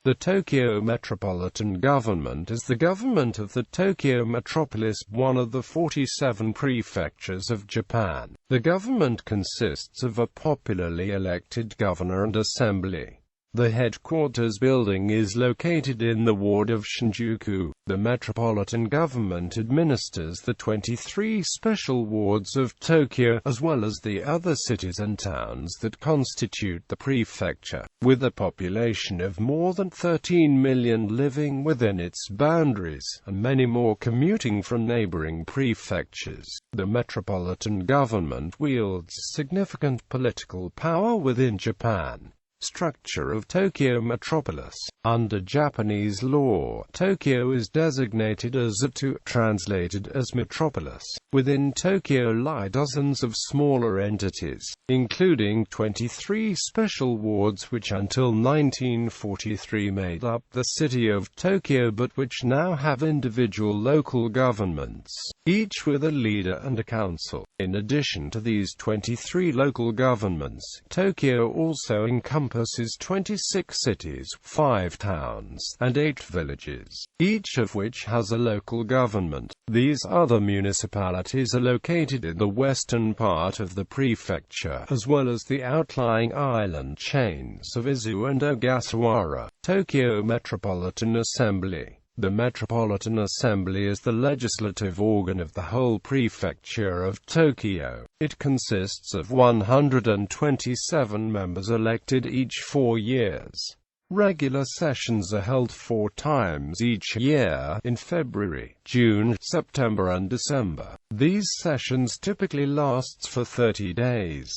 The Tokyo Metropolitan Government is the government of the Tokyo Metropolis, one of the 47 prefectures of Japan. The government consists of a popularly elected governor and assembly. The headquarters building is located in the ward of Shinjuku. The Metropolitan Government administers the 23 special wards of Tokyo, as well as the other cities and towns that constitute the prefecture, with a population of more than 13 million living within its boundaries, and many more commuting from neighboring prefectures. The Metropolitan Government wields significant political power within Japan. Structure of Tokyo Metropolis. Under Japanese law, Tokyo is designated as a translated as metropolis. Within Tokyo lie dozens of smaller entities, including 23 special wards which until 1943 made up the city of Tokyo but which now have individual local governments, each with a leader and a council. In addition to these 23 local governments, Tokyo also encompasses 26 cities, 5 towns, and 8 villages, each of which has a local government. These other municipalities are located in the western part of the prefecture, as well as the outlying island chains of Izu and Ogasawara. Tokyo Metropolitan Assembly. The Metropolitan Assembly is the legislative organ of the whole prefecture of Tokyo. It consists of 127 members elected each 4 years. Regular sessions are held 4 times each year, in February, June, September and December. These sessions typically last for 30 days.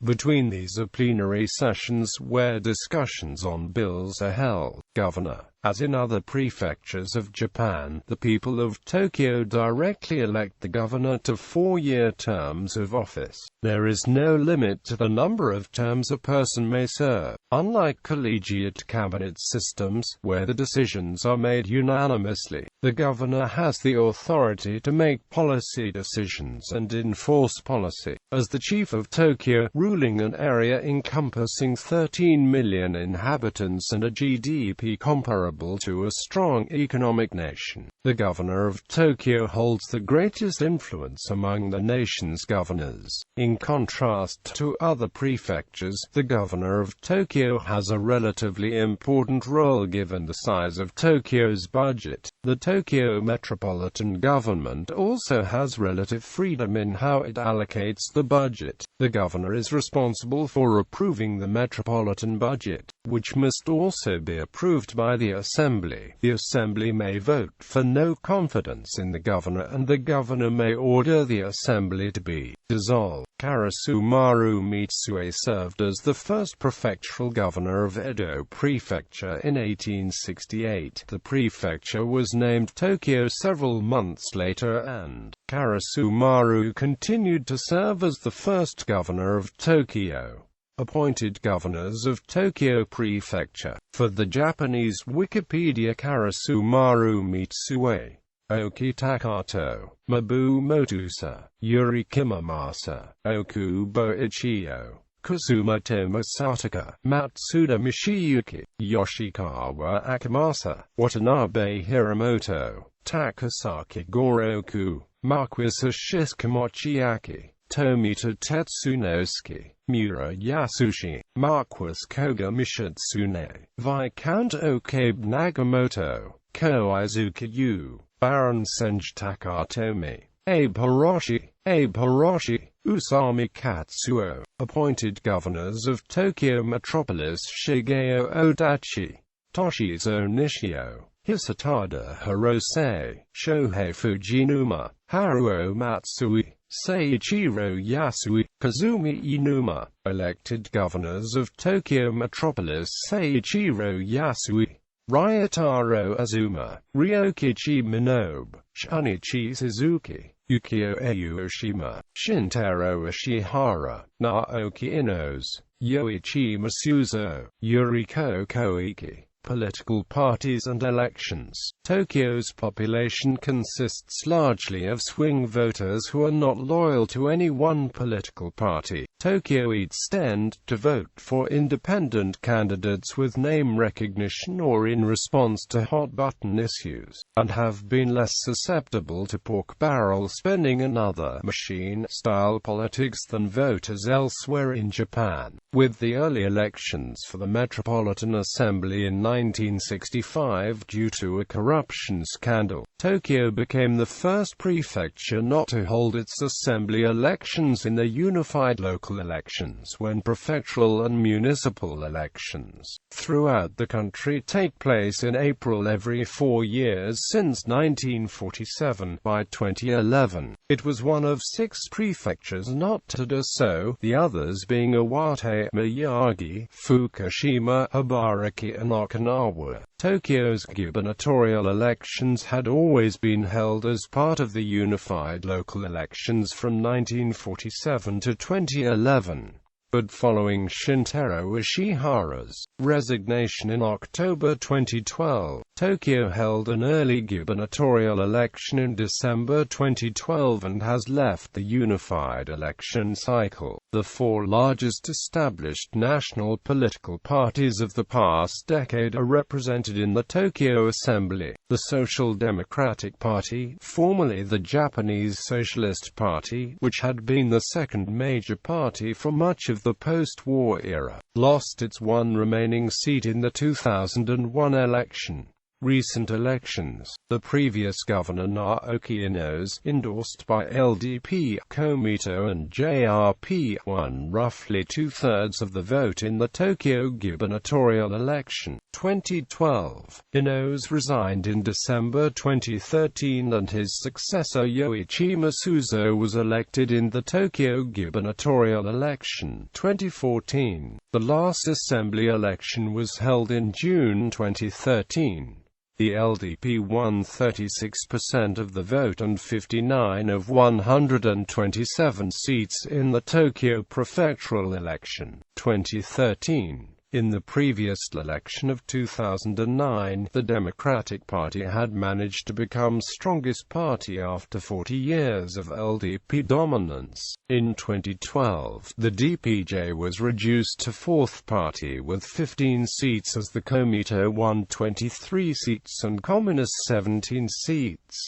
Between these are plenary sessions where discussions on bills are held. Governor. As in other prefectures of Japan, the people of Tokyo directly elect the governor to 4-year terms of office. There is no limit to the number of terms a person may serve. Unlike collegiate cabinet systems, where the decisions are made unanimously, the governor has the authority to make policy decisions and enforce policy. As the chief of Tokyo, ruling an area encompassing 13 million inhabitants and a GDP comparable to a strong economic nation, the governor of Tokyo holds the greatest influence among the nation's governors. In contrast to other prefectures, the governor of Tokyo has a relatively important role given the size of Tokyo's budget. The Tokyo Metropolitan Government also has relative freedom in how it allocates the budget. The governor is responsible for approving the metropolitan budget, which must also be approved by the assembly. The assembly may vote for no confidence in the governor, and the governor may order the assembly to be dissolved. Karasumaru Mitsue served as the first prefectural governor of Edo Prefecture in 1868. The prefecture was named Tokyo several months later, and Karasumaru continued to serve as the first governor of Tokyo. Appointed governors of Tokyo Prefecture. For the Japanese Wikipedia, Karasumaru Mitsue, Oki Takato, Mabu Motusa, Yuri Kimamasa, Okubo Ichio, Kusumoto Masataka, Matsuda Mishiyuki, Yoshikawa Akamasa, Watanabe Hiramoto, Takasaki Goroku, Marquis Shishikamochiaki, Tomita Tetsunosuke, Mura Yasushi, Marquis Koga Mishitsune, Viscount Okabe Nagamoto, Koizuki Yu, Baron Senji Takatomi, Abe Hiroshi, Usami Katsuo. Appointed governors of Tokyo Metropolis: Shigeo Odachi, Toshizo Nishio, Hisatada Hirose, Shohei Fujinuma, Haruo Matsui, Seiichiro Yasui, Kazumi Inuma. Elected governors of Tokyo Metropolis: Seiichiro Yasui, Ryotaro Azuma, Ryokichi Minobu, Shunichi Suzuki, Yukio Aoshima, Shintaro Ishihara, Naoki Inose, Yoichi Masuzo, Yuriko Koike. Political parties and elections. Tokyo's population consists largely of swing voters who are not loyal to any one political party. Tokyo Eats tend to vote for independent candidates with name recognition or in response to hot-button issues, and have been less susceptible to pork-barrel spending and other machine-style politics than voters elsewhere in Japan. With the early elections for the Metropolitan Assembly in 1965 due to a corruption scandal, Tokyo became the first prefecture not to hold its assembly elections in the unified local elections when prefectural and municipal elections throughout the country take place in April every 4 years since 1947. By 2011, it was one of 6 prefectures not to do so, the others being Iwate, Miyagi, Fukushima, Ibaraki and Okinawa. Tokyo's gubernatorial elections had always been held as part of the unified local elections from 1947 to 2011. But following Shintaro Ishihara's resignation in October 2012, Tokyo held an early gubernatorial election in December 2012 and has left the unified election cycle. The 4 largest established national political parties of the past decade are represented in the Tokyo Assembly. The Social Democratic Party, formerly the Japanese Socialist Party, which had been the second major party for much of the post-war era, lost its one remaining seat in the 2001 election. Recent elections. The previous governor Naoki Inouye, endorsed by LDP, Komito and JRP, won roughly 2/3 of the vote in the Tokyo gubernatorial election 2012. Inouye resigned in December 2013 and his successor Yoichi Masuzo was elected in the Tokyo gubernatorial election 2014. The last assembly election was held in June 2013. The LDP won 36% of the vote and 59 of 127 seats in the Tokyo prefectural election 2013. In the previous election of 2009, the Democratic Party had managed to become strongest party after 40 years of LDP dominance. In 2012, the DPJ was reduced to 4th party with 15 seats as the Komito won 23 seats and Communists 17 seats.